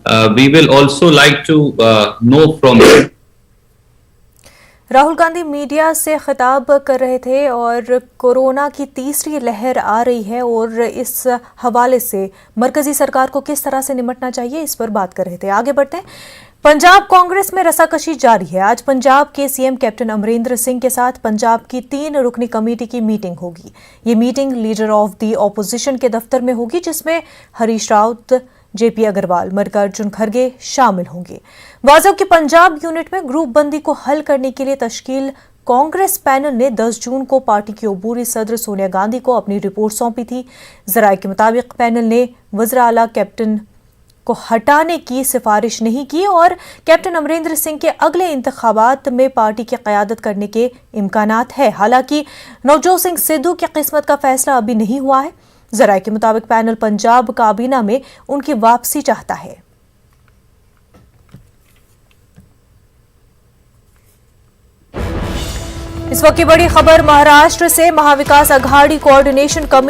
we will also like to know from you. Rahul Gandhi media से खिताब कर रहे थे और कोरोना की तीसरी लहर आ रही है और इस हवाले से मरकजी सरकार को किस तरह से निपटना चाहिए इस पर बात कर रहे थे। आगे बढ़ते हैं। पंजाब कांग्रेस में रसाकशी जारी है। आज पंजाब के सीएम कैप्टन अमरिंदर सिंह के साथ पंजाब की 3 रुकनी कमेटी की मीटिंग होगी। ये meeting leader of the opposition के दफ्तर में होगी, जिसमें हरीश रावत, जेपी अग्रवाल, मल्लिकार्जुन खड़गे शामिल होंगे। वाजब की पंजाब यूनिट में ग्रुप बंदी को हल करने के लिए तश्कील कांग्रेस पैनल ने 10 जून को पार्टी की अबूरी सदर सोनिया गांधी को अपनी रिपोर्ट सौंपी थी। जराये के मुताबिक पैनल ने वज़ीर आला कैप्टन को हटाने की सिफारिश नहीं की और कैप्टन अमरिंदर सिंह के अगले इंतखाबात में पार्टी की क़यादत करने के इम्कानात है। हालांकि नवजोत सिंह सिद्धू की किस्मत का फैसला अभी नहीं हुआ है। जराये के मुताबिक पैनल पंजाब काबीना में उनकी वापसी चाहता है। इस वक्त की बड़ी खबर महाराष्ट्र से। Mahavikas Aghadi coordination committee